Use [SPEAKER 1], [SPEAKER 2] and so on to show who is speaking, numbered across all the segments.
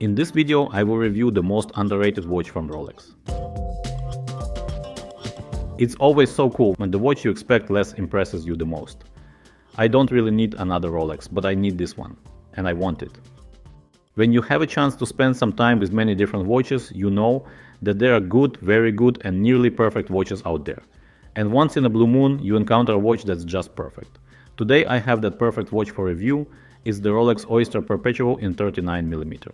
[SPEAKER 1] In this video, I will review the most underrated watch from Rolex. It's always so cool when the watch you expect less impresses you the most. I don't really need another Rolex, but I need this one, and I want it. When you have a chance to spend some time with many different watches, you know that there are good, very good, and nearly perfect watches out there. And once in a blue moon, you encounter a watch that's just perfect. Today I have that perfect watch for review. It's the Rolex Oyster Perpetual in 39mm.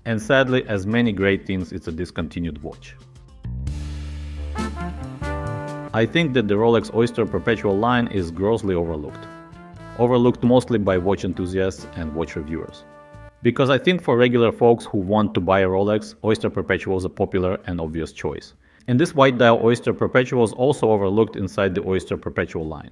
[SPEAKER 1] And sadly, as many great things, it's a discontinued watch. I think that the Rolex Oyster Perpetual line is grossly overlooked. Overlooked mostly by watch enthusiasts and watch reviewers. Because I think for regular folks who want to buy a Rolex, Oyster Perpetual is a popular and obvious choice. And this white dial Oyster Perpetual is also overlooked inside the Oyster Perpetual line.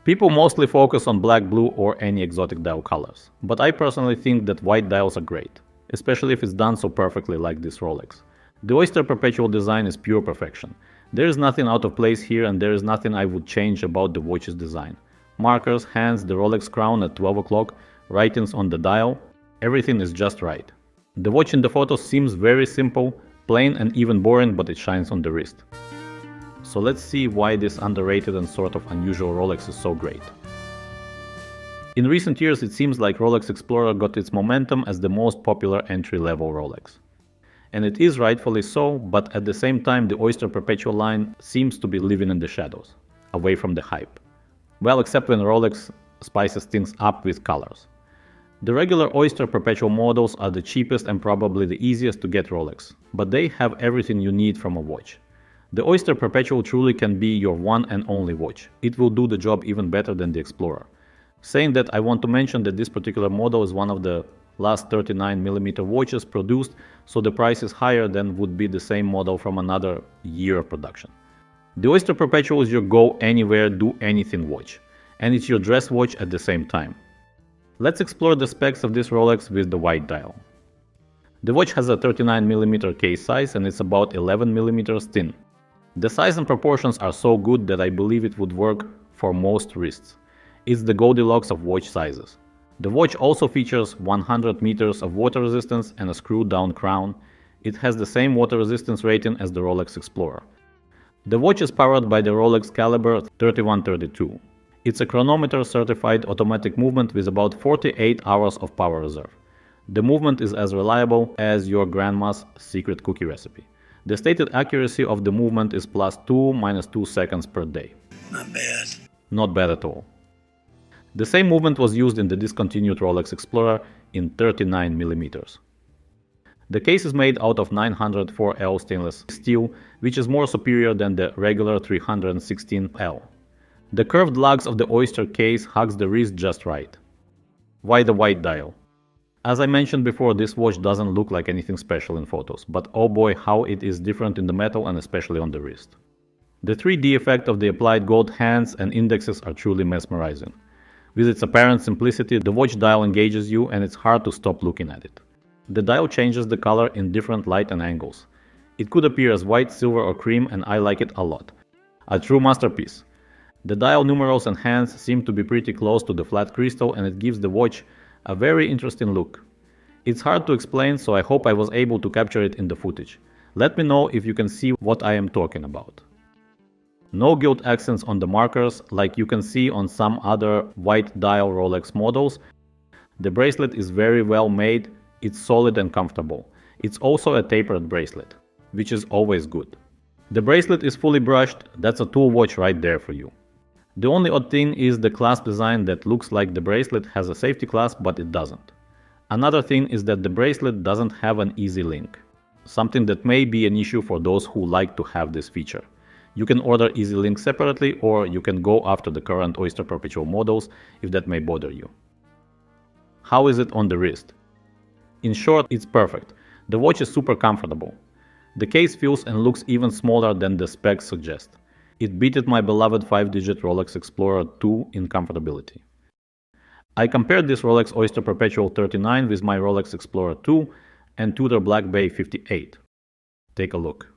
[SPEAKER 1] People mostly focus on black, blue or any exotic dial colors, but I personally think that white dials are great, especially if it's done so perfectly like this Rolex. The Oyster Perpetual design is pure perfection. There is nothing out of place here and there is nothing I would change about the watch's design. Markers, hands, the Rolex crown at 12 o'clock, writings on the dial, everything is just right. The watch in the photo seems very simple, plain and even boring, but it shines on the wrist. So let's see why this underrated and sort of unusual Rolex is so great. In recent years, it seems like Rolex Explorer got its momentum as the most popular entry-level Rolex. And it is rightfully so, but at the same time the Oyster Perpetual line seems to be living in the shadows, away from the hype. Well, except when Rolex spices things up with colors. The regular Oyster Perpetual models are the cheapest and probably the easiest to get Rolex, but they have everything you need from a watch. The Oyster Perpetual truly can be your one and only watch. It will do the job even better than the Explorer. Saying that, I want to mention that this particular model is one of the last 39mm watches produced, so the price is higher than would be the same model from another year of production. The Oyster Perpetual is your go anywhere, do anything watch, and it's your dress watch at the same time. Let's explore the specs of this Rolex with the white dial. The watch has a 39mm case size and it's about 11mm thin. The size and proportions are so good that I believe it would work for most wrists. It's the Goldilocks of watch sizes. The watch also features 100 meters of water resistance and a screwed down crown. It has the same water resistance rating as the Rolex Explorer. The watch is powered by the Rolex Caliber 3132. It's a chronometer certified automatic movement with about 48 hours of power reserve. The movement is as reliable as your grandma's secret cookie recipe. The stated accuracy of the movement is +2 - 2 seconds per day.
[SPEAKER 2] Not bad.
[SPEAKER 1] Not bad at all. The same movement was used in the discontinued Rolex Explorer in 39mm. The case is made out of 904L stainless steel, which is more superior than the regular 316L. The curved lugs of the Oyster case hugs the wrist just right. Why the white dial? As I mentioned before, this watch doesn't look like anything special in photos, but oh boy how it is different in the metal and especially on the wrist. The 3D effect of the applied gold hands and indexes are truly mesmerizing. With its apparent simplicity, the watch dial engages you and it's hard to stop looking at it. The dial changes the color in different light and angles. It could appear as white, silver or cream and I like it a lot. A true masterpiece. The dial numerals and hands seem to be pretty close to the flat crystal and it gives the watch a very interesting look. It's hard to explain, so I hope I was able to capture it in the footage. Let me know if you can see what I am talking about. No gilt accents on the markers like you can see on some other white dial Rolex models. The bracelet is very well made, it's solid and comfortable. It's also a tapered bracelet, which is always good. The bracelet is fully brushed, that's a tool watch right there for you. The only odd thing is the clasp design that looks like the bracelet has a safety clasp but it doesn't. Another thing is that the bracelet doesn't have an easy link, something that may be an issue for those who like to have this feature. You can order easy link separately or you can go after the current Oyster Perpetual models if that may bother you. How is it on the wrist? In short, it's perfect. The watch is super comfortable. The case feels and looks even smaller than the specs suggest. It beated my beloved 5-digit Rolex Explorer 2 in comfortability. I compared this Rolex Oyster Perpetual 39 with my Rolex Explorer 2 and Tudor Black Bay 58. Take a look.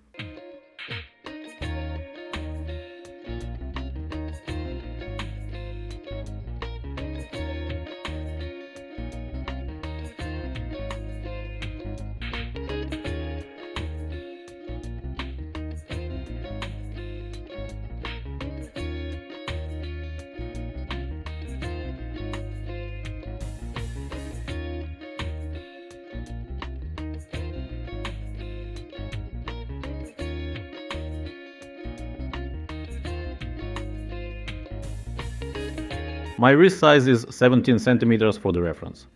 [SPEAKER 1] My wrist size is 17 centimeters for the reference.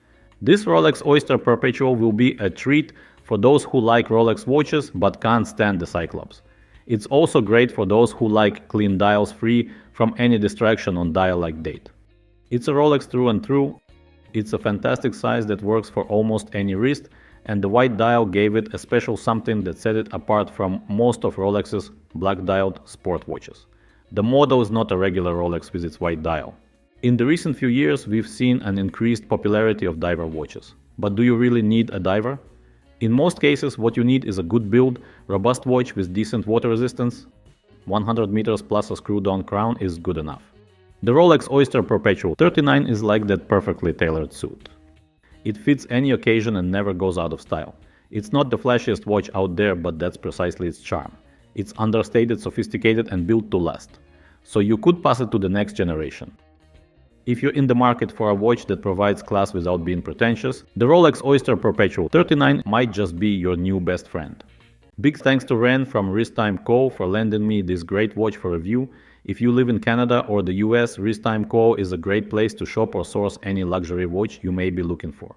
[SPEAKER 1] This Rolex Oyster Perpetual will be a treat for those who like Rolex watches but can't stand the Cyclops. It's also great for those who like clean dials free from any distraction on dial-like date. It's a Rolex through and through. It's a fantastic size that works for almost any wrist, and the white dial gave it a special something that set it apart from most of Rolex's black-dialed sport watches. The model is not a regular Rolex with its white dial. In the recent few years, we've seen an increased popularity of diver watches. But do you really need a diver? In most cases, what you need is a good build, robust watch with decent water resistance. 100 meters plus a screw-down crown is good enough. The Rolex Oyster Perpetual 39 is like that perfectly tailored suit. It fits any occasion and never goes out of style. It's not the flashiest watch out there, but that's precisely its charm. It's understated, sophisticated, and built to last. So you could pass it to the next generation. If you're in the market for a watch that provides class without being pretentious, the Rolex Oyster Perpetual 39 might just be your new best friend. Big thanks to Ren from Wristtime Co. for lending me this great watch for review. If you live in Canada or the US, Wristtime Co. is a great place to shop or source any luxury watch you may be looking for.